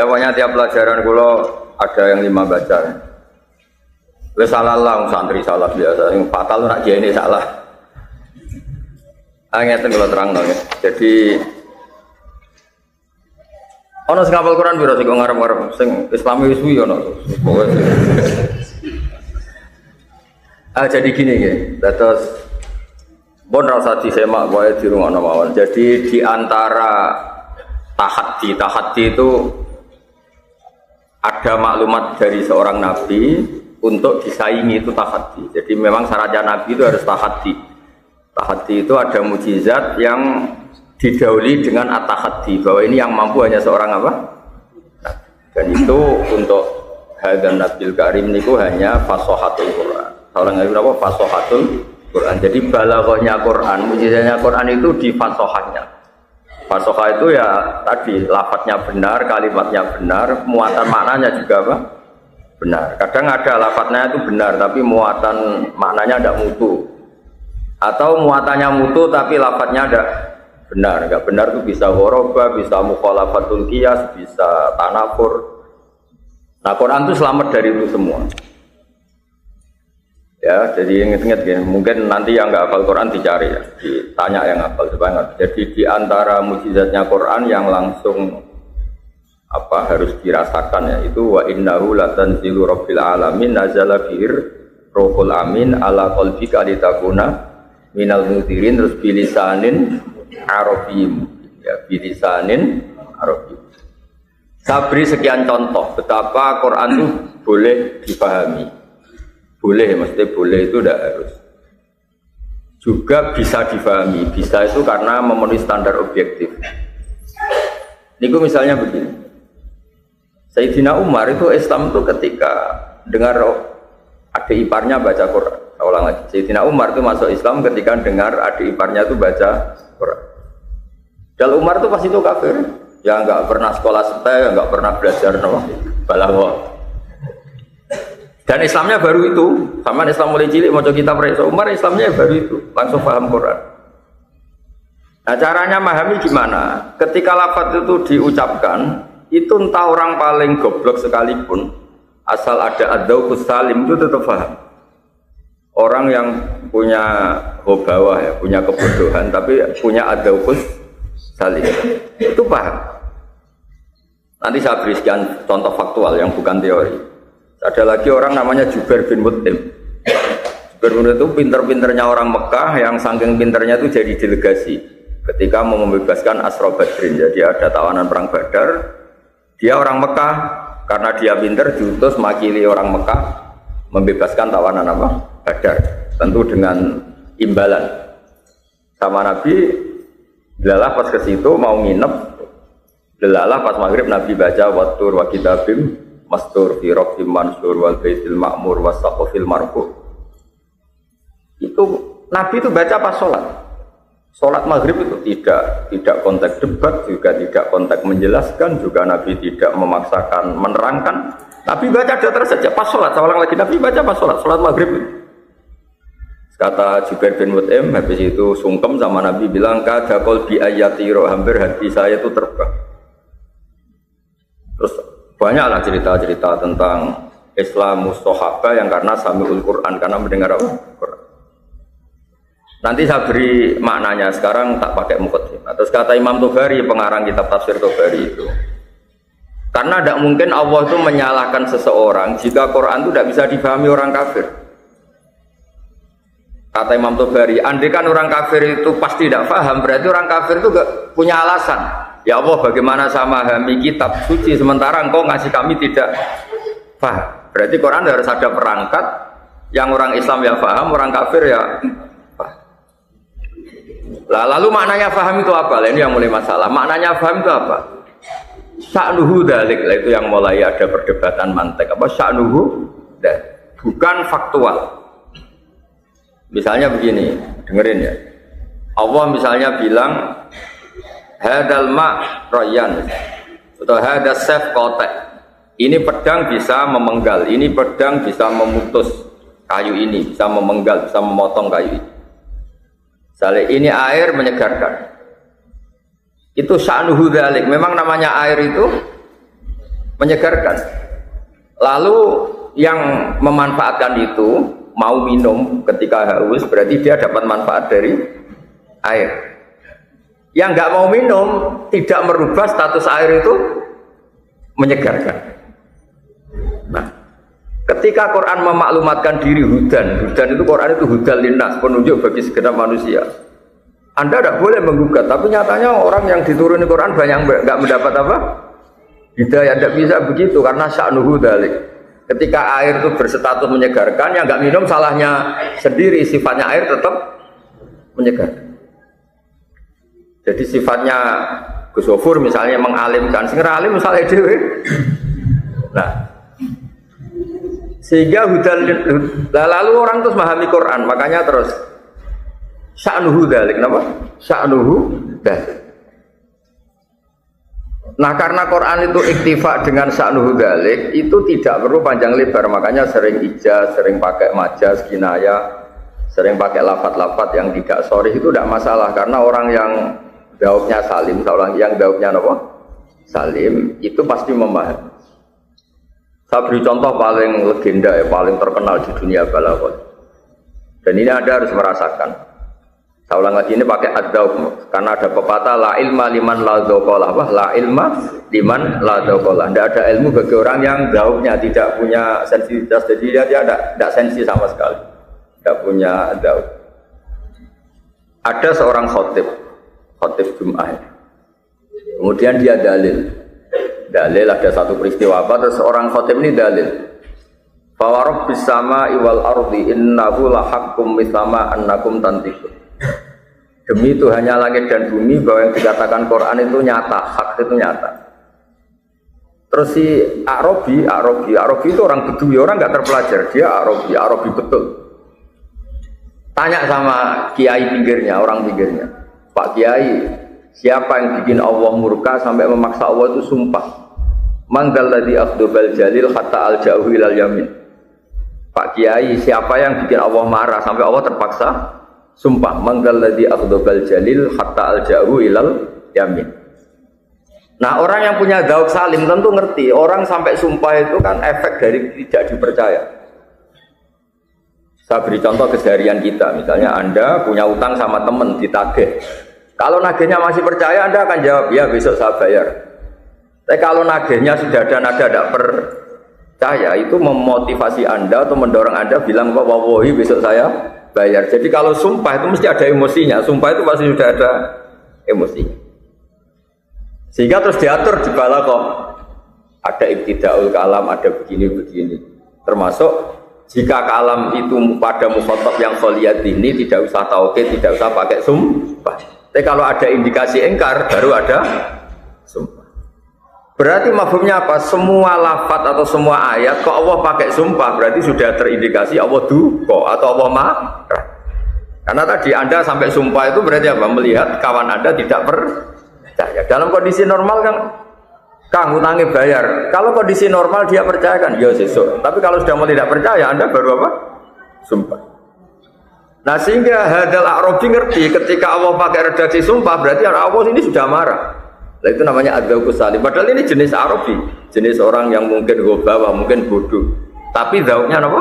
Pokoknya tiap pelajaran kula ada yang 5 baca. Wis salah lah santri salah biasa, yang fatal nak jene salah. Ngeten kula terangno ya. Jadi ana sing hafal Quran piro sing ngarep-ngarep sing Islami wis suwi ana. Jadi gini ya. Terus bon rasa disemak wae dirungokno mawon. Jadi di antara tahaddi itu ada maklumat dari seorang nabi untuk disaingi, itu tahaddi. Jadi memang syaratnya nabi itu harus tahaddi. Tahaddi itu ada mukjizat yang didahului dengan at-tahaddi, bahwa ini yang mampu hanya seorang apa? Dan itu untuk hadzal nabil karim niku hanya fasohatul Quran. Seorang nabi apa? Fasohatul Quran. Jadi balaghahnya Quran, mukjizatnya Quran itu di fasohahnya. Fasohah itu ya tadi lafadznya benar, kalimatnya benar, muatan maknanya juga apa? Benar. Kadang ada lafadznya itu benar, tapi muatan maknanya tidak mutu. Atau muatannya mutu, tapi lafadznya tidak benar. Enggak benar itu bisa ghoroba, bisa mukhalafatul qiyas, bisa tanafur. Nah, Quran itu selamat dari itu semua. Ya, jadi ingat-ingat ya, mungkin nanti yang nggak hafal Quran dicari ya, ditanya yang hafal banget. Jadi di antara mukjizatnya Quran yang langsung apa harus dirasakan ya, itu wa innahu latanzilu rabbil alamin nazala bihir rohul amin ala qalbika litakuna minal mudhirin, terus bilisanin arabiyyin ya, bilisanin arabiyyin. Saya beri sekian contoh betapa Quran itu boleh dipahami. Boleh, maksudnya boleh itu tidak harus. Juga bisa difahami, bisa itu karena memenuhi standar objektif. Niku misalnya begini, Sayyidina Umar itu Islam itu ketika dengar adik iparnya baca Quran. Saya ulang lagi, Sayyidina Umar itu masuk Islam ketika dengar adik iparnya itu baca Quran. Dan Umar itu pasti itu kafir, ya nggak pernah sekolah setai, nggak pernah belajar balaghah. Dan Islamnya baru itu, sama Islam mulai cilik mau kitab Raisa Umar, Islamnya baru itu, langsung paham Quran. Nah caranya memahami gimana? Ketika lafaz itu diucapkan, itu entah orang paling goblok sekalipun, asal ada ad-dzauqus salim itu tetap paham. Orang yang punya hobawa ya, punya kebodohan, tapi punya ad-dzauqus salim, itu paham. Nanti saya beri sekian contoh faktual yang bukan teori. Ada lagi orang namanya Jubair bin Mut'im. Jubair bin Mut'im itu pinter-pinternya orang Mekah yang saking pinternya itu jadi delegasi ketika mau membebaskan Asra Badrin. Jadi ada tawanan perang Badar. Dia orang Mekah, karena dia pinter diutus makili orang Mekah membebaskan tawanan apa? Badar. Tentu dengan imbalan. Sama Nabi, delalah pas ke situ mau nginep. Delalah pas maghrib Nabi baca wattur wa kitabim mastur fi raqim mansur wal baitil ma'mur was saqafil marfu. Itu Nabi itu baca pas sholat maghrib itu tidak konteks debat, juga tidak konteks menjelaskan, juga Nabi tidak memaksakan menerangkan. Nabi baca datar saja pas sholat. Seorang lagi Nabi baca pas sholat maghrib. Kata Jubair bin Mut'im, habis itu sungkem sama Nabi bilang kada qalbi ayati ro, hampir hati saya itu terbang. Terus banyaklah cerita-cerita tentang Islam Mustahabah yang karena sami'ul Quran, karena mendengar apa? Quran. Nanti saya beri maknanya, sekarang tak pakai muqaddimah. Terus kata Imam Tobari, pengarang kitab tafsir Tobari itu, karena tidak mungkin Allah itu menyalahkan seseorang jika Quran itu tidak bisa dipahami orang kafir. Kata Imam Tobari, andai kan orang kafir itu pasti tidak paham, berarti orang kafir itu gak punya alasan. Ya Allah, bagaimana saya memahami kitab suci sementara engkau ngasih kami tidak paham? Berarti Quran harus ada perangkat yang orang Islam ya paham, orang kafir ya paham. Lah, lalu maknanya paham itu apa? Lah, ini yang mulai masalah. Maknanya paham itu apa? Sya'nuhu dzalik, lah itu yang mulai ada perdebatan mantek. Apa sya'nuhu? Bukan faktual. Misalnya begini, dengerin ya. Allah misalnya bilang hadal ma' royan atau hadal sef kotek, ini pedang bisa memenggal, ini pedang bisa memutus kayu ini, bisa memenggal, bisa memotong kayu ini. Misalnya ini air menyegarkan, itu sya'nuhu dzalik. Memang namanya air itu menyegarkan. Lalu yang memanfaatkan itu mau minum ketika haus, berarti dia dapat manfaat dari air. Yang nggak mau minum tidak merubah status air itu menyegarkan. Nah, ketika Quran memaklumatkan diri hudan itu Quran itu hudal linnas, penunjuk bagi segenap manusia. Anda tidak boleh menggugat, tapi nyatanya orang yang dituruni Quran banyak nggak mendapat apa? Hidayah. Tidak bisa begitu karena sya'nuhu dzalik. Ketika air itu berstatus menyegarkan, yang nggak minum salahnya sendiri, sifatnya air tetap menyegarkan. Jadi sifatnya Gus Sofur misalnya mengalimkan, sing alim misalnya dewe. Nah, sehingga lalu orang terus memahami Quran, makanya terus sya'nuhu dzalik, kenapa? Sya'nuhu dzalik. Nah, karena Quran itu iktifa dengan sya'nuhu dzalik, itu tidak perlu panjang lebar, makanya sering ijaz, sering pakai majaz, kinayah, sering pakai lafat-lafat yang tidak sharih itu tidak masalah, karena orang yang daubnya salim, orang yang daubnya apa? Salim, itu pasti memahami. Saya beri contoh paling legenda ya, paling terkenal di dunia balaghah. Dan ini Anda harus merasakan. Saya ulang lagi, ini pakai ad-daub, karena ada pepatah la ilma liman la dzaqala, la ilma liman la dzaqala. Tidak ada ilmu bagi orang yang daubnya tidak punya sensitivitas, jadi dia tidak sensi sama sekali, tidak punya daub. Ada seorang khotib Jum'ah, kemudian dia dalil ada satu peristiwa apa, terus seorang khotib ini dalil fa rabbis samaa'i wal ardi innahu la haqqum mithama annakum tantiqun. Demi Tuhannya langit dan bumi bahwa yang dikatakan Quran itu nyata, hak itu nyata. Terus si Arabi itu orang Bedui, orang nggak terpelajar, dia Arabi betul. Tanya sama kiai pinggirnya, orang pinggirnya, Pak Kiai, siapa yang bikin Allah murka sampai memaksa Allah itu sumpah? Man dzalladzi akhdubal jalil hatta alja'u ilal yamin. Pak Kiai, siapa yang bikin Allah marah sampai Allah terpaksa sumpah? Man dzalladzi akhdubal jalil hatta alja'u ilal yamin. Nah, orang yang punya dzauq salim tentu ngerti, orang sampai sumpah itu kan efek dari tidak dipercaya. Saya beri contoh keseharian kita, misalnya Anda punya utang sama teman ditagih. Kalau nagihnya masih percaya, Anda akan jawab, ya besok saya bayar. Tapi kalau nagihnya sudah ada nada tidak percaya, itu memotivasi Anda atau mendorong Anda bilang, wallahi besok saya bayar. Jadi kalau sumpah itu mesti ada emosinya, sumpah itu pasti sudah ada emosinya. Sehingga terus diatur di balaghah, ada ibtidaul kalam, ada begini-begini. Termasuk jika kalam itu pada mukhatab yang kholiyat ini tidak usah taukid, tidak usah pakai sumpah. Tapi kalau ada indikasi ingkar, baru ada sumpah. Berarti mafhumnya apa? Semua lafaz atau semua ayat kok Allah pakai sumpah, berarti sudah terindikasi Allah duka atau Allah marah. Karena tadi Anda sampai sumpah itu berarti apa? Melihat kawan Anda tidak percaya. Dalam kondisi normal kan, Kang utangnya bayar. Kalau kondisi normal dia percaya kan, ya sesuk. Tapi kalau sudah mau tidak percaya, Anda baru apa? Sumpah. Nah, sehingga hadal Arabi ngerti ketika Allah pakai redaksi sumpah berarti Allah ini sudah marah. Nah, itu namanya ad-dzauqus salim. Padahal ini jenis Arabi, jenis orang yang mungkin ghabawa, mungkin bodoh. Tapi dzauqnya apa?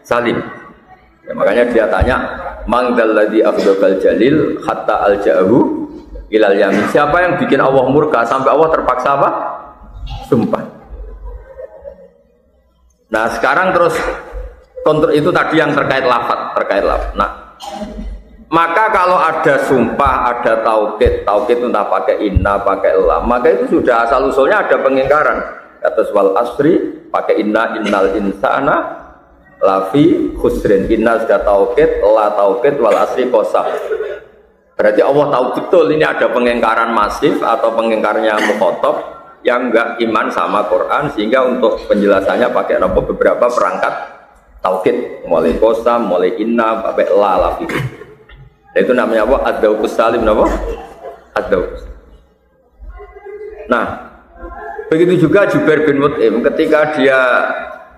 Salim. Ya, makanya dia tanya, "Man dzalladzi akhdabal jalil hatta alja'ahu ilal yamin." Siapa yang bikin Allah murka sampai Allah terpaksa apa? Sumpah. Nah, sekarang terus kontrol itu tadi yang terkait lafaz. Nah, maka kalau ada sumpah, ada taukid itu entah pakai inna, pakai lam, maka itu sudah asal usulnya ada pengingkaran. Atas wal asri pakai inna, innal insana lafi khusrin. Inna sudah taukid, la taukid, wal asri qasam. Berarti Allah tahu betul ini ada pengingkaran masif atau pengingkarnya mukhatab yang enggak iman sama Quran, sehingga untuk penjelasannya pakai beberapa perangkat taukid, mulai qasam, mulai inna, sampai la lafi. Itu namanya apa? Ad-dzauqus salim, apa? Ad-dzauqus. Nah, begitu juga Jubair bin Mut'im ketika dia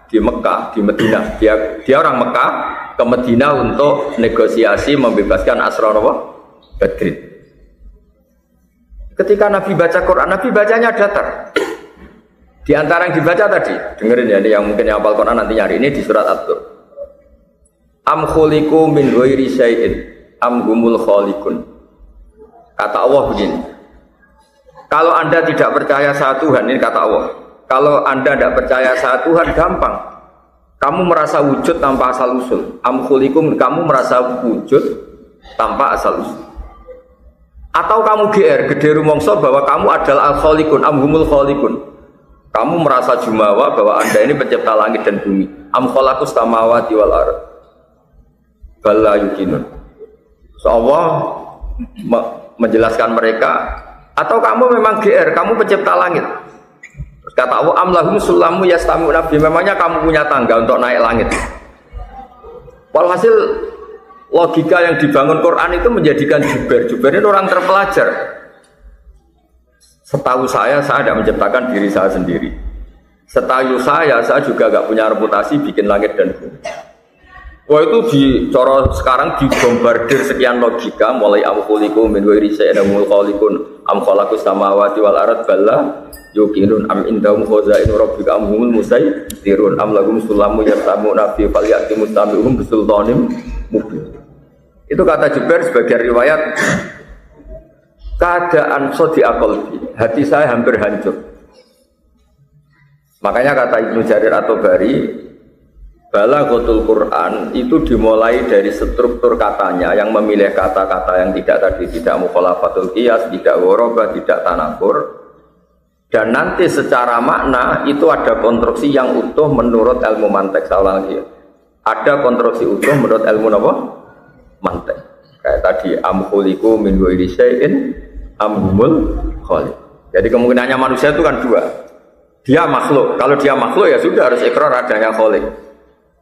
di Mekah, di Madinah, dia orang Mekah ke Madinah untuk negosiasi membebaskan Asra Badrin. Ketika Nabi baca Quran, Nabi bacanya datar. Di antara yang dibaca tadi, dengerin ya, ini yang mungkin yang hafal Quran nanti nyari, ini di surat At-Tur. Am khuliqu min ghairi syai'in am humul khaliqun. Kata Allah begini. Kalau Anda tidak percaya satu Tuhan, ini kata Allah. Kalau Anda tidak percaya satu Tuhan, gampang. Kamu merasa wujud tanpa asal usul. Am khuliqu, kamu merasa wujud tanpa asal usul. Atau kamu gede rumongso bahwa kamu adalah al-khaliqun am humul khaliqun. Kamu merasa jumawa bahwa Anda ini pencipta langit dan bumi. Am khalaqus samawati wal ardh. Bala yukinun. So Allah menjelaskan mereka, atau kamu memang GR, kamu pencipta langit. Terus kata Allah, am lahum sulamu yastami'u nabi. Memangnya kamu punya tangga untuk naik langit. Walhasil logika yang dibangun Quran itu menjadikan Jubair ini orang terpelajar. Setahu saya tidak menciptakan diri saya sendiri. Setahu saya juga gak punya reputasi bikin langit dan bumi. Wah, itu sekarang dibombardir sekian logika, mulai am khuliqu min ghairi syai'in amul khaliqun am khalaqus samawati wal ardh balla yuqinun am indahum khazainu rabbika am humul musaytirun am lahum sulamu yastamu'una fi falyati mustami'uhum bisultanim mubin. Itu kata Jubair sebagai riwayat. Keadaan sodi akolbi, hati saya hampir hancur. Makanya kata Ibnu Jarir At-Tabari, balaghatul Quran itu dimulai dari struktur katanya yang memilih kata-kata yang tidak mukhalafatul qiyas, tidak ghorabah, tidak tanafur. Dan nanti secara makna itu ada konstruksi yang utuh menurut ilmu mantek. Salah lagi. Ada konstruksi utuh menurut ilmu apa? Mantek. Kayak tadi am khuliqu min ghairi syai'in am humul khaliq. Jadi kemungkinannya manusia itu kan dua. Dia makhluk. Kalau dia makhluk ya sudah harus ikrar adanya khaliq.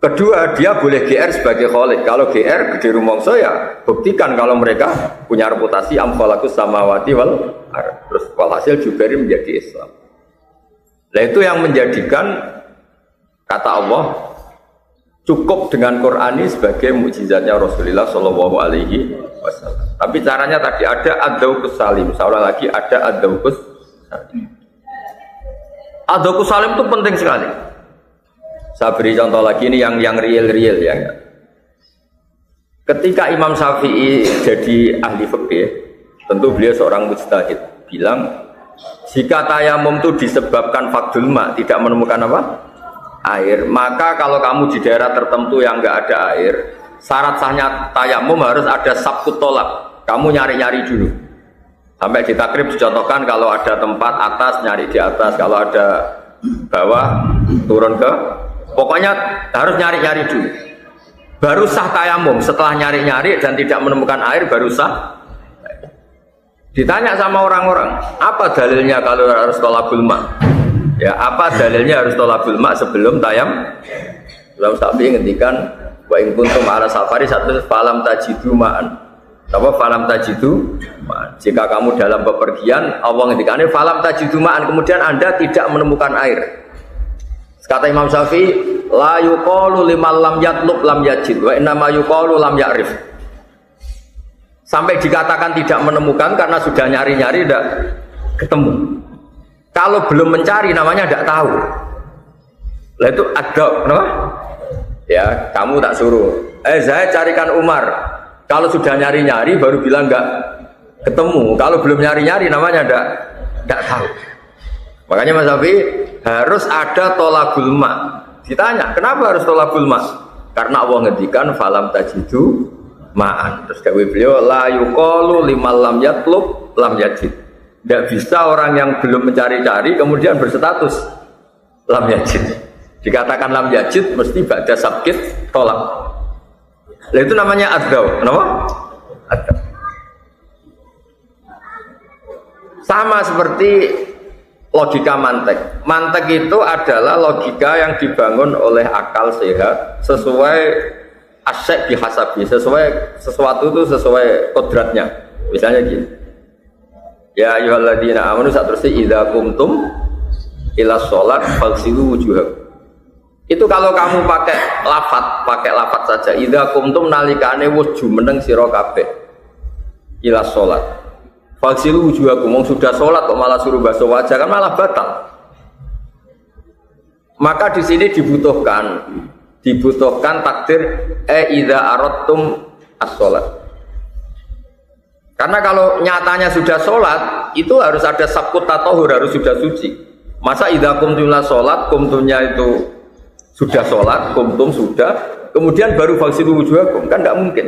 Kedua, dia boleh GR sebagai khaliq. Kalau GR gede rumongso ya buktikan kalau mereka punya reputasi am khalaqus samawati wal ardh. Terus walhasil Jubair menjadi Islam. Nah itu yang menjadikan kata Allah cukup dengan Quran ini sebagai mukjizatnya Rasulullah Shallallahu Alaihi Wasallam. Tapi caranya tadi ada ad-dauqus salim. Seolah lagi ada ad-dauqus salim. Ad-dauqus salim itu penting sekali. Saya beri contoh lagi ini yang real ya. Ketika Imam Syafi'i jadi ahli fikih, tentu beliau seorang mujtahid, bilang jika tayamum itu disebabkan faqdul ma, tidak menemukan apa? Air, maka kalau kamu di daerah tertentu yang enggak ada air, syarat sahnya tayamum harus ada sabkut tolak. Kamu nyari-nyari dulu sampai di takrib dicontohkan kalau ada tempat atas nyari di atas, kalau ada bawah turun ke, pokoknya harus nyari-nyari dulu baru sah tayamum. Setelah nyari-nyari dan tidak menemukan air baru sah. Ditanya sama orang-orang, apa dalilnya kalau harus tolabul ma? Ya, apa dalilnya harus tolabul ma sebelum tayam? Imam Syafi'i ngendikan wa in kuntum ala safari satu falam tajidu ma'an. Apa falam tajidu ma'an? Jika kamu dalam bepergian, Allah ngendikane falam tajidu ma'an, kemudian Anda tidak menemukan air. Kata Imam Syafi'i, la yuqalu liman lam yatlub lam yajid wa inna ma yuqalu lam ya'rif. Sampai dikatakan tidak menemukan karena sudah nyari-nyari tidak ketemu. Kalau belum mencari namanya tidak tahu. Lah itu ada, kenapa? Ya, kamu tak suruh. Saya carikan Umar. Kalau sudah nyari-nyari baru bilang enggak ketemu. Kalau belum nyari-nyari namanya tidak tahu. Makanya Mas Syafi'i harus ada tolabul ma. Ditanya, kenapa harus tolabul ma? Karena Allah ngendikan falam tajidu ma'an. Terus dawuh beliau la yuqalu liman lam yatlub lam yajid. Tidak bisa orang yang belum mencari-cari kemudian berstatus lam yajid. Dikatakan lam yajid mesti ba'da sabkit tolak. Nah, itu namanya ad-daw. Kenapa? Ad-daw. Sama seperti logika mantek. Mantek itu adalah logika yang dibangun oleh akal sehat sesuai asyik bihasabi, sesuai sesuatu itu sesuai kodratnya. Misalnya gini, ya ayyuhalladzina amanu satrusih idza qumtum ila sholat faghsilu wujuhakum. Itu kalau kamu pakai lafaz saja. Idza qumtum nalikane wis jumeneng sira kabeh ila sholat faghsilu wujuhakum. Wong sudah sholat kok malah suruh basuh wajah kan malah batal. Maka di sini dibutuhkan takdir idza aradtum as-shalat. Karena kalau nyatanya sudah sholat, itu harus ada sabkut tatahur, harus sudah suci. Masa idza qumtum ila sholat, qumtumnya itu sudah sholat, qumtum sudah, kemudian baru faghsilu wujuhakum, kan tidak mungkin.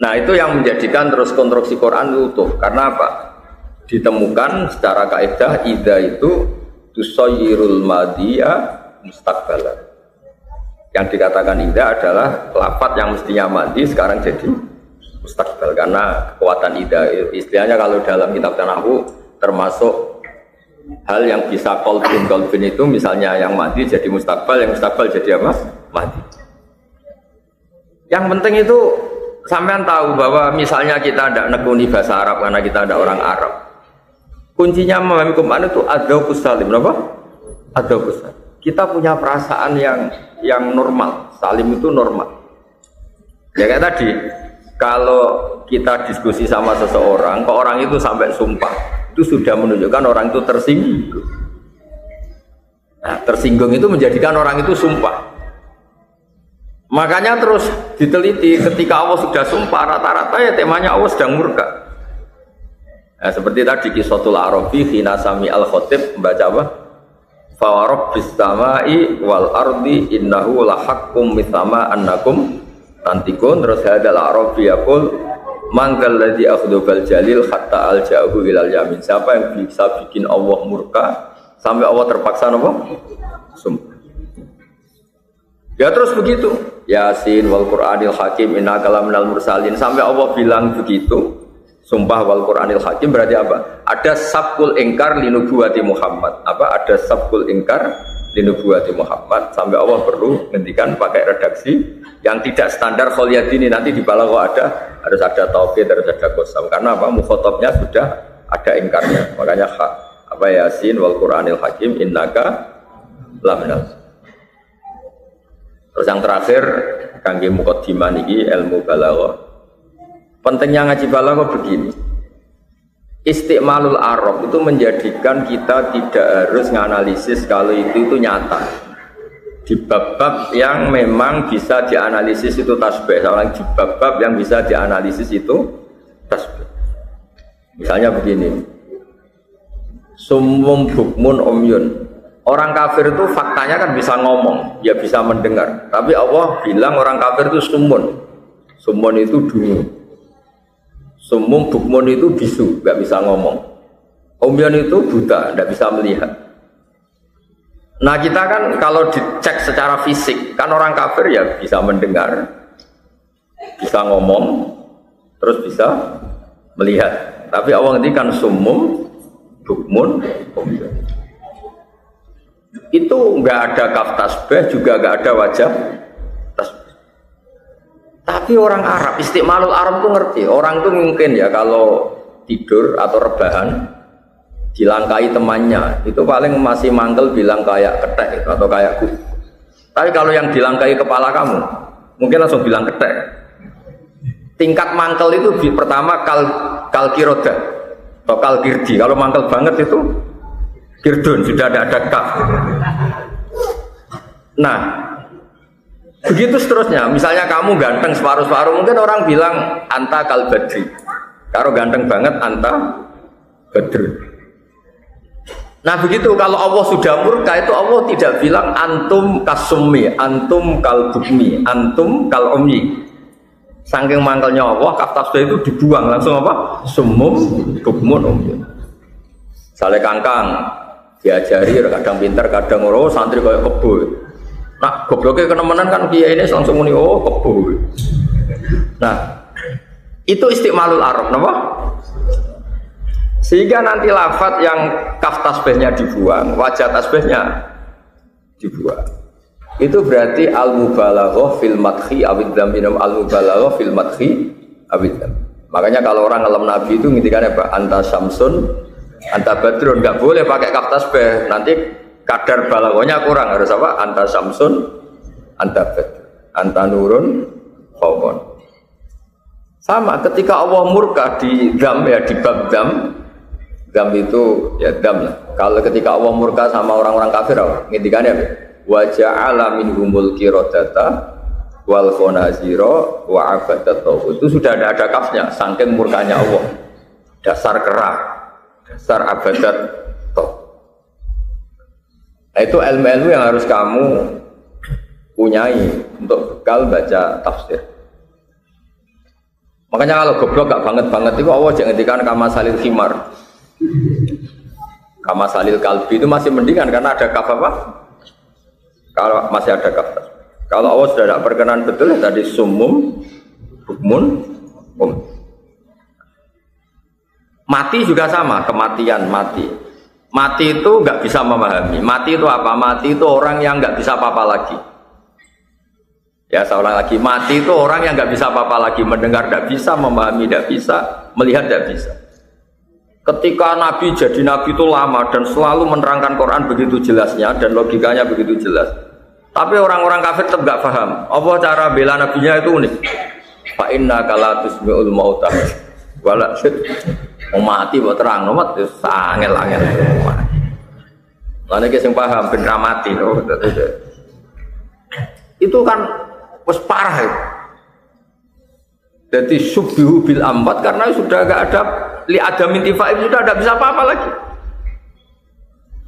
Nah itu yang menjadikan terus konstruksi Quran utuh. Karena apa? Ditemukan secara kaidah idza itu tusayyirul madhiya mustaqbala. Yang dikatakan idza adalah lafaz yang mestinya madhi sekarang jadi mustaqbal, karena kekuatan idza istilahnya kalau dalam kitab nahwu termasuk hal yang bisa qalbin itu, misalnya yang madhi jadi mustaqbal, yang mustaqbal jadi apa? Madhi. Yang penting itu sampean tahu bahwa misalnya kita tidak nekuni bahasa Arab karena kita ada orang Arab. Kuncinya memahami Quran itu adzauqus salim, apa? Adzauqus salim. Kita punya perasaan yang normal. Salim itu normal. Ya kayak tadi, kalau kita diskusi sama seseorang, kok orang itu sampai sumpah, itu sudah menunjukkan orang itu tersinggung. Nah, tersinggung itu menjadikan orang itu sumpah. Makanya terus diteliti, ketika Allah sudah sumpah, rata-rata ya temanya Allah sedang murka. Nah, seperti tadi Qisatul Arabi khina sami al-khatib membaca apa? Fa rabbis samai wal ardi innahu lahaqqum mithama annakum tantikun. Terus hadal Arabi yaqul man kalladzi akhdubal jalil hatta al-ja'u ilal yamin. Siapa yang bisa bikin Allah murka sampai Allah terpaksa apa? Sumpah. Ya terus begitu. Yasin wal Qur'anil Hakim innaka laminal mursalin, sampai Allah bilang begitu. Sumpah wal Qur'anil Hakim berarti apa? Ada sabkul ingkar linubuwati Muhammad. Apa? Ada sabkul ingkar linubuwati Muhammad, sampai Allah perlu ngendikan pakai redaksi yang tidak standar kholiyadini. Nanti di balagha harus ada taukid, harus ada qasam. Karena apa? Mukhatabnya sudah ada ingkarnya. Makanya apa Yasin wal Qur'anil Hakim innaka laminal. Terus yang terakhir kangge muqaddimah niki ilmu balaghah. Pentingnya ngaji balaghah begini. Istiqmalul Arab itu menjadikan kita tidak harus menganalisis kalau itu nyata. Di bab-bab yang memang bisa dianalisis itu tasbih. Soalnya di bab-bab yang bisa dianalisis itu tasbih. Misalnya begini. Summum bukmun umyun. Orang kafir itu faktanya kan bisa ngomong, ya bisa mendengar. Tapi Allah bilang orang kafir itu sumun. Sumun itu dungu. Sumun bukmun itu bisu, nggak bisa ngomong. Umyun itu buta, nggak bisa melihat. Nah kita kan kalau dicek secara fisik, kan orang kafir ya bisa mendengar, bisa ngomong, terus bisa melihat. Tapi Allah ngendikan sumum, bukmun, umyun. Itu nggak ada kaf tasbih, juga nggak ada wajah tasbih. Tapi orang Arab, istiqmalul Arab tuh ngerti. Orang tuh mungkin ya kalau tidur atau rebahan dilangkai temannya, itu paling masih mangkel bilang kayak ketek gitu, atau kayak kuku. Tapi kalau yang dilangkai kepala kamu, mungkin langsung bilang ketek. Tingkat mangkel itu pertama kalkiroda atau kalkirdi. Kalau mangkel banget itu kirdun, sudah ada kaf. Nah, begitu seterusnya. Misalnya kamu ganteng separuh-separuh, mungkin orang bilang anta kal badri. Kalau ganteng banget anta badr. Nah begitu, kalau Allah sudah murka itu Allah tidak bilang antum kasummi, antum kal bukmi, antum kal ummi. Saking mangkelnya Allah, kaf tasbih itu dibuang langsung apa? Sumum bukmun ummi. Sale kangkang diajari, kadang pinter, kadang ora, santri kayak kebo. Nah, gobloknya kenemenan kan kiai ini langsung muni oh kebo. Nah, itu istiqmalul Arab, napa? Sehingga nanti lafaz yang kaf tasbihnya dibuang, wajah tasbihnya dibuang. Itu berarti al-mubalaghah fil madhi awid dzam, al-mubalaghah fil madhi awid dzam. Makanya kalau orang ngelam Nabi itu ngintikan apa? Anta syamsun, anta badrun, nggak boleh pakai kaf tasbih. Nanti kadar balaghahnya kurang, harus apa? Anta syamsun, anta badrun, anta nurun, fawqon. Sama ketika Allah murka di dzam ya, di bab dzam. Dzam itu ya dzam lah. kalau ketika Allah murka sama orang-orang kafir apa? Ngendikannya apa? Wa ja'ala minhumul qiradata wal khanazira wa abadat tauhid. Itu sudah ada kafnya saking murkanya Allah. Dasar kera, dasar abadat tauhid. Itu ilmu-ilmu yang harus kamu punyai untuk bekal baca tafsir. Makanya kalau goblok gak banget-banget itu Allah jangan ngendikan kama salil khimar. Kama salil kalbi itu masih mendingan karena ada kaf apa? Kalau masih ada kaf. Kalau Allah sudah tidak berkenan betul ya tadi sumum, hukmun, mati juga sama, kematian mati. Mati itu nggak bisa memahami. Mati itu apa? Mati itu orang yang nggak bisa apa-apa lagi. Ya seorang lagi mati itu orang yang nggak bisa apa-apa lagi, mendengar tidak bisa, memahami tidak bisa, melihat tidak bisa. Ketika Nabi jadi Nabi itu lama dan selalu menerangkan Quran begitu jelasnya dan logikanya begitu jelas. Tapi orang-orang kafir tetap nggak paham. Apa cara bela Nabinya itu unik. Fa inna kala tusmi'ul mautah. Wala mau mati buat terang nomat itu angel-angel. Lalu kita yang paham bener mati. Itu kan wes parah itu. Jadi subbihu bil amwat karena sudah enggak ada li adamin tifaib sudah tidak bisa apa-apa lagi.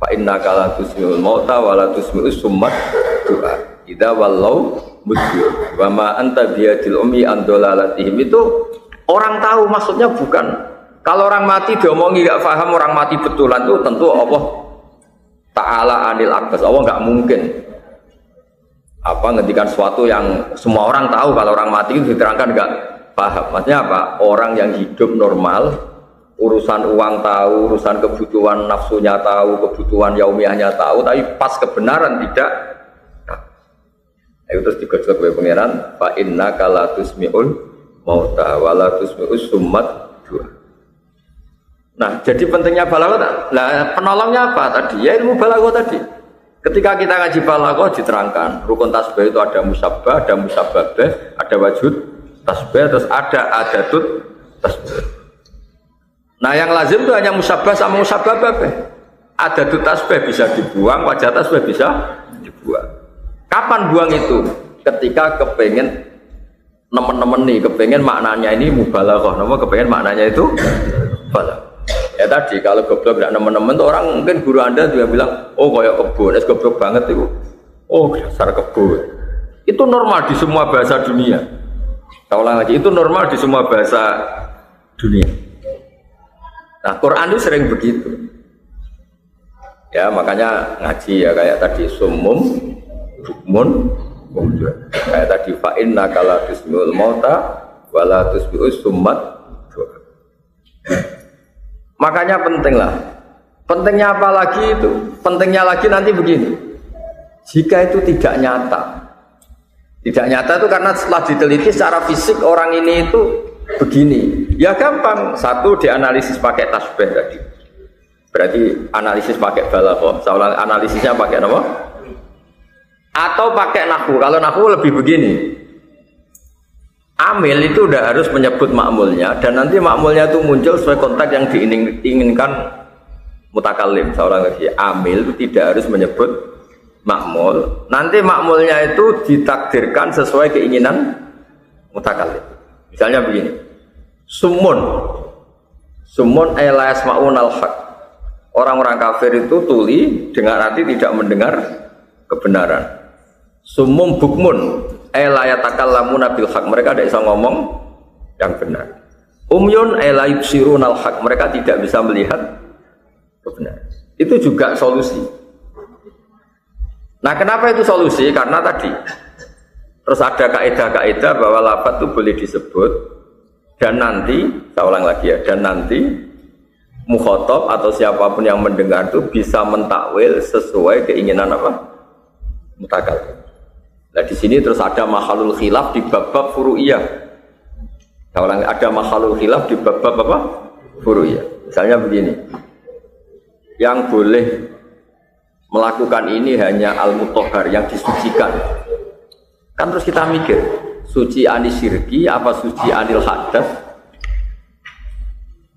Fa inna kala tusmi'ul mauta wa la tusmi'us summat du'a. Idza wallau mudbir wa ma anta biyadil ummi an dalalatihim itu orang tahu maksudnya bukan kalau orang mati diomongi enggak paham orang mati betulan itu tentu Allah Ta'ala anil akbas. Allah enggak mungkin ngendikan sesuatu yang semua orang tahu kalau orang mati itu diterangkan enggak paham. Maksudnya apa? Orang yang hidup normal, urusan uang tahu, urusan kebutuhan nafsunya tahu, kebutuhan yaumiyahnya tahu, tapi pas kebenaran tidak. Itu terus digojlok oleh pangeran, fa innaka la tusmi'ul mauta wa la tusmi'us summat du'a. Nah, jadi pentingnya balaghah. Nah, penolongnya apa tadi? Ya ilmu balaghah tadi. Ketika kita ngaji balaghah diterangkan, rukun tasbih itu ada musabbah, ada musabbabah, ada wajud tasbih, terus ada adatut tasbih. Nah yang lazim itu hanya musabbah sama musabbabah. Adatut tasbih bisa dibuang, wajah tasbih bisa dibuang. Kapan buang itu? Ketika kepengen nemen-nemen nih, kepengen maknanya ini mubalaghah, kepengen maknanya itu balaghah. Ya tadi kalau goblok tidak nemen-nemen tuh orang mungkin guru anda juga bilang, oh kayak kebun, es goblok banget itu. Oh dasar kebun. Itu normal di semua bahasa dunia. Saya ulang lagi, itu normal di semua bahasa dunia. Nah, Quran itu sering begitu. Ya, makanya ngaji ya kayak tadi sumum, hukmun, kayak tadi fa innaka la tusmi'ul mauta wa la tusmi'us summat. Makanya penting lah. Pentingnya apa lagi itu? Pentingnya lagi nanti begini. Jika itu tidak nyata. Tidak nyata itu karena setelah diteliti secara fisik orang ini itu begini. Ya gampang. Satu dianalisis pakai tasbih tadi. Berarti analisis pakai balaghah. Soal analisisnya pakai apa? Atau pakai nahwu. Kalau nahwu lebih begini. Amil itu udah harus menyebut makmulnya dan nanti makmulnya itu muncul sesuai konteks yang diinginkan mutakallim. Seorang lagi amil itu tidak harus menyebut makmul. Nanti makmulnya itu ditakdirkan sesuai keinginan mutakallim. Misalnya begini. Sumun la yasma'unal haq. Orang-orang kafir itu tuli dengar hati tidak mendengar kebenaran. Sumum bukmun la yatakallamuna bil haq. Mereka tidak bisa ngomong yang benar. Umyun la yubsirunal haq. Mereka tidak bisa melihat kebenaran. Itu juga solusi. Nah, kenapa itu solusi? Karena tadi terus ada kaidah-kaidah bahwa lafaz itu boleh disebut dan nanti, saya ulang lagi ya, dan nanti mukhatab atau siapapun yang mendengar itu bisa mentakwil sesuai keinginan apa? Mutakallim. Nah di sini terus ada mahalul khilaf di bab-bab furu'iyah. Saya ulang, ada mahalul khilaf di bab-bab apa? Furu'iyah. Misalnya begini. Yang boleh melakukan ini hanya al-mutahhar yang disucikan. Kan terus kita mikir, suci anis syirki apa suci anil hadas?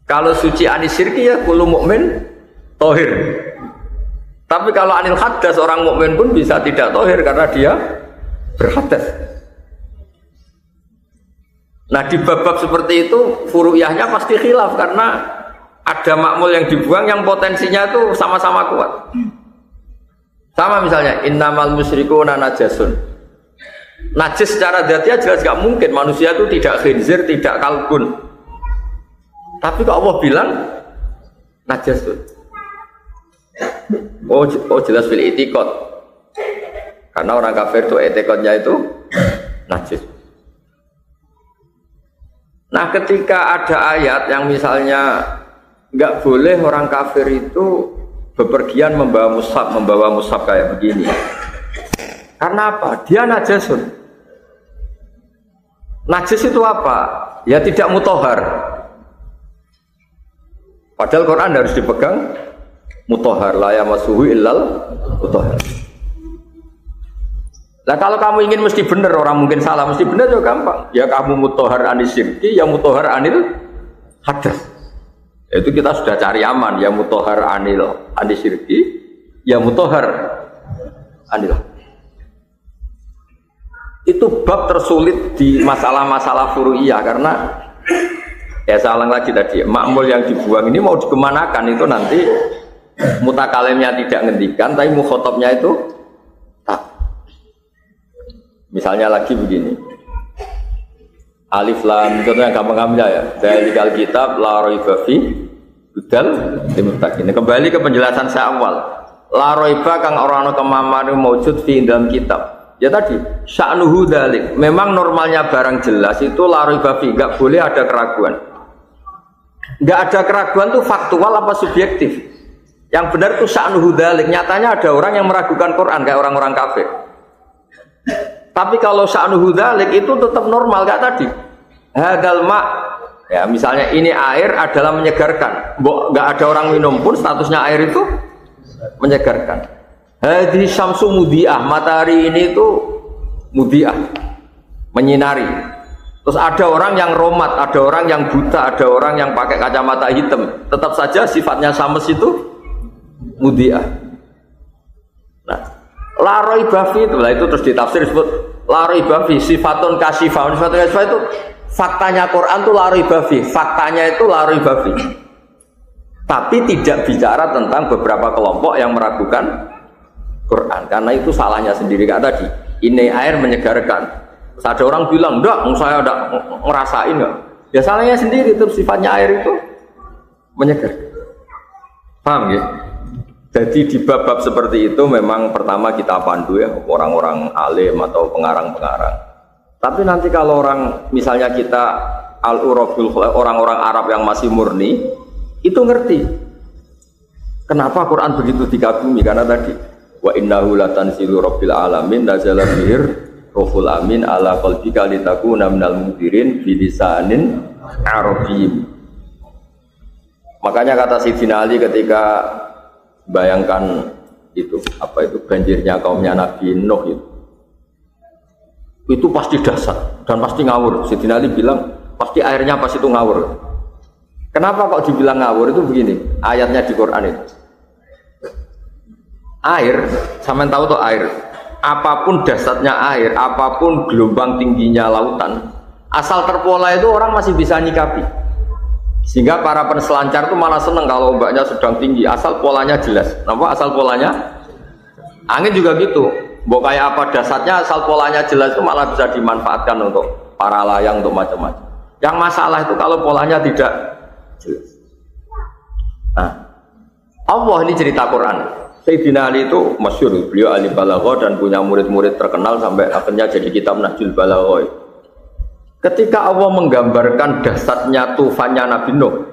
Kalau suci anis syirki ya kullu mukmin tohir. Tapi kalau anil hadas, orang mukmin pun bisa tidak tohir karena dia berhadas. Nah di bab-bab seperti itu furu'iyahnya pasti khilaf karena ada makmul yang dibuang yang potensinya itu sama-sama kuat. Sama misalnya innamal musyrikuna najasun. Najis secara dzatiyah jelas gak mungkin, manusia itu tidak khinzir, tidak kalbun. Tapi kok Allah bilang najasun. Oh jelas fil i'tiqad. Karena orang kafir itu i'tiqadnya itu najis. Nah ketika ada ayat yang misalnya nggak boleh orang kafir itu bepergian membawa mushaf kayak begini. Karena apa? Dia najasun. Najis itu apa? Ya tidak mutahhar. Padahal Quran harus dipegang mutahhar, la yamassuhu illal mutahhar. Nah kalau kamu ingin mesti benar, orang mungkin salah, mesti benar juga gampang. Ya kamu mutahhar anis syirki, ya mutahhar anil hadas. Itu kita sudah cari aman, ya mutahhar anis syirki, ya mutahhar anil. Itu bab tersulit di masalah-masalah furu'iyah karena ya saya ulang lagi tadi, makmul yang dibuang ini mau dikemanakan itu nanti mutakalimnya tidak ngendikan, tapi mukhotabnya itu tak. Misalnya lagi begini, alif lam, contohnya gampang-gampangnya ya, dalikal kitab la raiba fi hudal lil muttaqin. Kembali ke penjelasan saya awal, la raiba kang ora ana kemamane maujud fi dalam kitab. Ya tadi, sya'nuhu dalik. Memang normalnya barang jelas itu la raiba fi, enggak boleh ada keraguan. Enggak ada keraguan itu faktual apa subjektif? Yang benar itu sya'nuhu dalik. Nyatanya ada orang yang meragukan Quran kayak orang-orang kafir. Tapi kalau sya'nuhu dzalik itu tetap normal kayak tadi. Hadal ma, ya misalnya ini air adalah menyegarkan. Enggak ada orang minum pun statusnya air itu menyegarkan. Hadhi syamsu mudiah, matahari ini itu mudiah, menyinari. Terus ada orang yang romat, ada orang yang buta, ada orang yang pakai kacamata hitam. Tetap saja sifatnya syams itu mudiah. Nah, la raiba fi itu terus ditafsir disebut la raiba fi sifatun kasifah. Sifatun kasifah itu faktanya Quran itu la raiba fi, faktanya itu la raiba fi. Tapi tidak bicara tentang beberapa kelompok yang meragukan Quran karena itu salahnya sendiri kayak tadi. Ini air menyegarkan. Terus ada orang bilang, "Enggak, saya enggak ngerasain enggak." Ya salahnya sendiri, itu sifatnya air itu menyegarkan. Paham ya? Jadi di bab-bab seperti itu memang pertama kita pandu ya orang-orang alim atau pengarang-pengarang. Tapi nanti kalau orang misalnya kita al-urabul orang-orang Arab yang masih murni itu ngerti kenapa Quran begitu dikagumi karena tadi wa innahu latanzilu rabbil alamin nazala bihir ruhul amin ala qalbika litakuna minal mundirin bilisanin arabiyyin. Makanya kata Sayyidina Ali ketika bayangkan itu apa itu banjirnya kaumnya Nabi Nuh itu pasti dahsyat dan pasti ngawur. Sayyidina Ali bilang pasti airnya pas itu ngawur. Kenapa kok dibilang ngawur? Itu begini ayatnya di Quran itu. Air, sampean tahu tuh air. Apapun dahsyatnya air, apapun gelombang tingginya lautan, asal terpola itu orang masih bisa nyikapi. Sehingga para penselancar itu malah seneng kalau ombaknya sedang tinggi, asal polanya jelas. Nampak asal polanya? Angin juga gitu. Mbok kayak apa dasarnya, asal polanya jelas itu malah bisa dimanfaatkan untuk para layang, untuk macam-macam. Yang masalah itu kalau polanya tidak jelas. Nah, Allah ini cerita Quran. Sayyidina Ali itu masyhur, beliau ahli balaghah dan punya murid-murid terkenal sampai akhirnya jadi kitab Nahjul Balaghah. Ketika Allah menggambarkan dahsyatnya tufannya Nabi Nuh,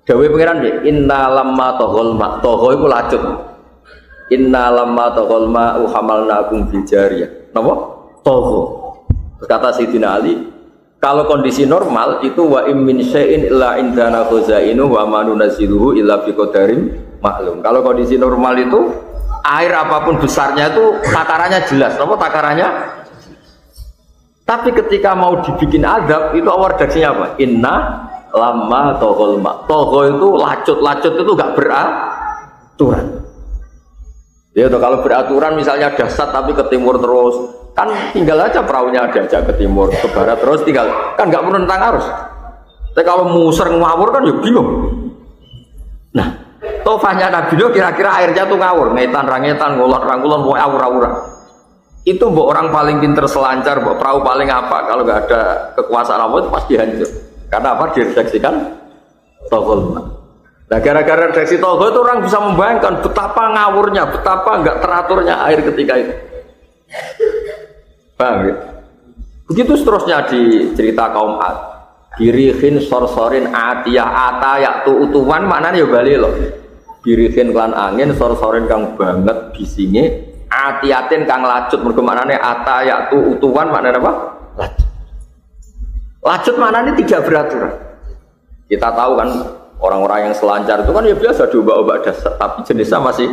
dawuh pengiran nggih, inna lamma taghal ma, tagha iku lacut. Inna lamma taghal ma hamalnakum bil jariyah. Napa? Tagha. Kata Sayyidina Ali, kalau kondisi normal itu wa im min syai'in illa indana khazainu wa ma nunazziluhu illa bi qadarin maklum. Kalau kondisi normal itu air apapun besarnya itu takarannya jelas. Napa takarannya? Tapi ketika mau dibikin adab itu awal redaksinya apa? Inna lamma toghol ma. Togho itu lacut itu gak beraturan. Ya toh, kalau beraturan misalnya dasar tapi ke timur terus, kan tinggal aja perahunya ada aja ke timur, ke barat terus tinggal, kan nggak perlu tentang arus. Tapi kalau muser ngawur kan ya bingung. Nah, tofahnya Nabi Nuh kira-kira airnya tuh ngawur, ngetan, ngulon, rangkulon, mau awur-awuran. Itu mbok orang paling pinter selancar, mbok perahu paling apa, kalau nggak ada kekuasaan Allah itu pasti hancur. Karena apa? Diredaksikan Toghol. Nah, gara-gara redaksi Toghol itu orang bisa membayangkan betapa ngawurnya, betapa nggak teraturnya air ketika itu. Paham ya? Begitu seterusnya di cerita kaum Ad. Birihin sorsorin atiyah atayak tu utuwan maknanya ya bali loh. Birihin klan angin sorsorin kang banget bisinge atiyatin kang lacut mergo maknane atayak tu utuwan maknanya apa? Lacut. Lacut maknanya tidak beraturan. Kita tahu kan orang-orang yang selancar itu kan ya biasa diubah-ubah dasar, tapi jenisnya masih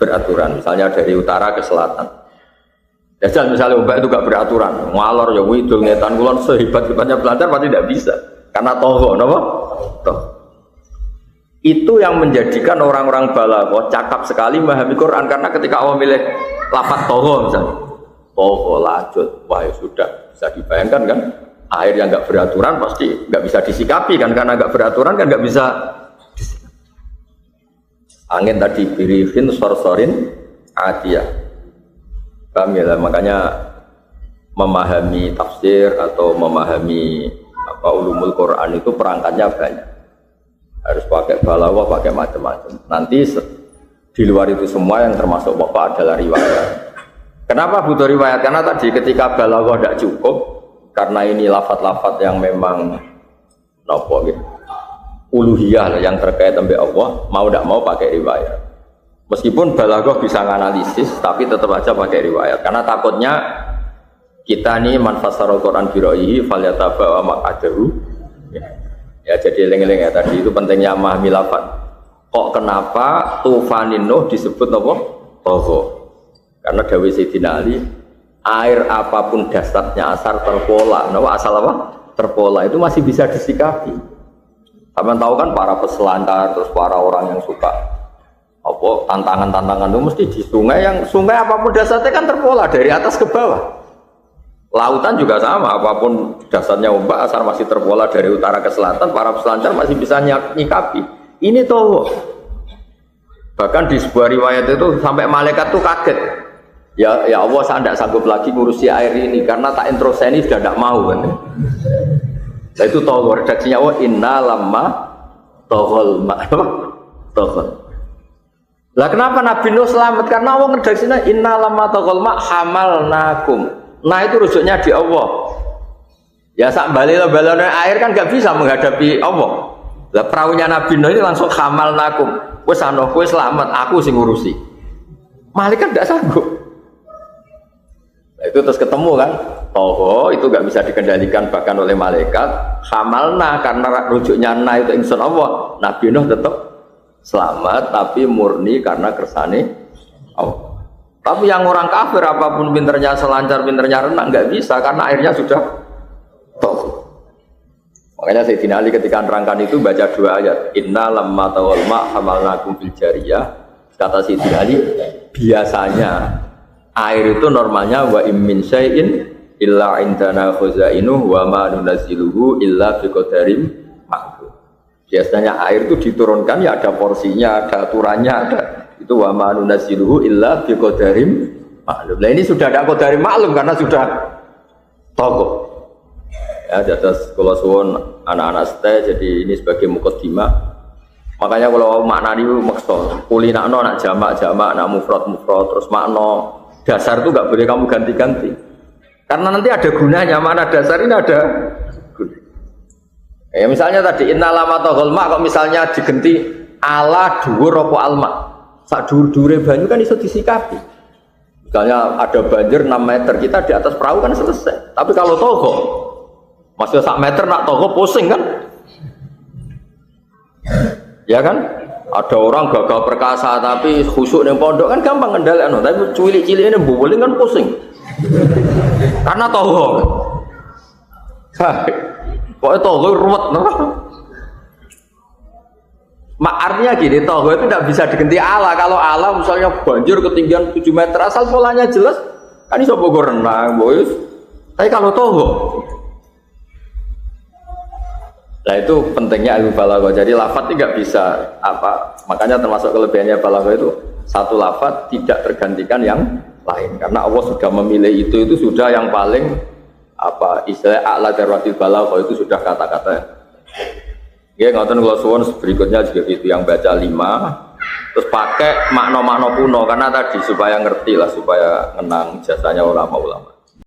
beraturan. Misalnya dari utara ke selatan. Jajal misalnya ombak itu gak beraturan, ngalor ya widul ngetan kulon sehebat-hebatnya pelancar pasti tidak bisa. Karena togo, apa? Toh. Itu yang menjadikan orang-orang balaghah cakap sekali memahami Quran karena ketika Allah milih lafaz togo misalnya, togo lacut, wah ya sudah bisa dibayangkan kan? Air yang nggak beraturan pasti nggak bisa disikapi kan, karena nggak beraturan kan nggak bisa disikapi. Angin tadi birihin sorsorin atiyah. Kami lah, makanya memahami tafsir atau memahami ulumul Quran itu perangkatnya banyak. Harus pakai balaghah, pakai macam-macam. Nanti di luar itu semua yang termasuk pokok adalah riwayat. Kenapa butuh riwayat? Karena tadi ketika balaghah tidak cukup, karena ini lafaz-lafaz yang memang nopo gitu, uluhiyah yang terkait dengan Allah, mau tidak mau pakai riwayat. Meskipun balaghah bisa nganalisis, tapi tetap aja pakai riwayat. Karena takutnya kita nih manfasarul Quran biroihi falyataba wa maqadahu. Ya jadi eling-eling ya tadi itu pentingnya memahami lafaz. Kok kenapa tufanin Nuh disebut apa? Togho. Karena dawuh Sayyidina Ali, air apapun dasarnya asal terpola. Nah, asal apa? Terpola itu masih bisa disikapi. Kalian tahu kan para peselancar terus para orang yang suka tantangan-tantangan itu mesti di sungai apapun dasarnya kan terpola dari atas ke bawah. Lautan juga sama, apapun dasarnya ombak asal masih terpola dari utara ke selatan, para peselancar masih bisa nyikapi. Ini toh bahkan di sebuah riwayat itu sampai malaikat tuh kaget. Ya Allah, saya tidak sanggup lagi ngurusi air ini karena tak introseni sudah tidak mau kan. Nah, itu toh redaksinya inna lamma toghol toghol. Lah kenapa Nabi Nuh selamat? Karena Allah ngedaksinya inna lamma toghol hamalnakum. Nah itu rujuknya di Allah. Ya sak balil-balil air kan nggak bisa menghadapi Allah. Lah perahunya Nabi Nuh ini langsung hamalnakum. Wes ana kowe selamat, aku sing ngurusi. Malaikat tidak sanggup. Nah, itu terus ketemu kan, toh itu nggak bisa dikendalikan bahkan oleh malaikat. Hamalna karena rujuknya na itu ingsun Allah. Nabi Nuh tetap selamat tapi murni karena kersane Allah. Tapi yang orang kafir apapun pinternya selancar, pinternya renang nggak bisa karena airnya sudah toh. Makanya Sayyidina Ali ketika nerangkan itu baca dua ayat. Inna lamma tawal ma hamalnakum fil jariyah. Kata Sayyidina Ali, biasanya air itu normalnya wa immin syai'in illa indana khuzainuhu wa ma nunazziluhu illa biqadarin ma'lum. Biasanya air itu diturunkan ya ada porsinya, ada aturannya, ada itu wa ma nunazziluhu illa biqadarin ma'lum. Nah ini sudah ada qadarin ma'lum karena sudah tokoh. Ya jadi kalau suwon anak-anak stay jadi ini sebagai mukaddimah. Makanya kalau maknani maksud kulinakno nak jamak-jamak, nak mufrad terus makna dasar itu nggak boleh kamu ganti-ganti. Karena nanti ada gunanya, mana dasar ini ada guna. Ya misalnya tadi inna lama toghol mak, kok misalnya diganti ala dhuwur apa alma. Sak dhuwur-dhuwure banyu kan iso disikapi. Misalnya ada banjir 6 meter, kita di atas perahu kan selesai. Tapi kalau togho masih 1 meter nak togho pusing kan? Ya kan? Ada orang gagal perkasa tapi khusyuk ning pondok kan gampang ngendhalekno, tapi cilik-cilik ini mbuling kan pusing. Karena togho. Pokoknya togho ruwet, Artinya gini, toh itu tidak bisa diganti Allah. Kalau Allah misalnya banjir ketinggian 7 meter, asal polanya jelas, kan iso bogo renang, boyus. Tapi kalau toh, nah itu pentingnya ilmu balaghah. Jadi lafadz tidak bisa apa, makanya termasuk kelebihannya balaghah itu satu lafadz tidak tergantikan yang lain. Karena Allah sudah memilih itu sudah yang paling apa istilah a'la darwatil balaghah itu sudah kata-kata. Ya ngoten kula suwun berikutnya juga gitu yang baca 5 terus pakai makna-makna kuno karena tadi supaya ngerti lah supaya ngenang jasanya ulama-ulama.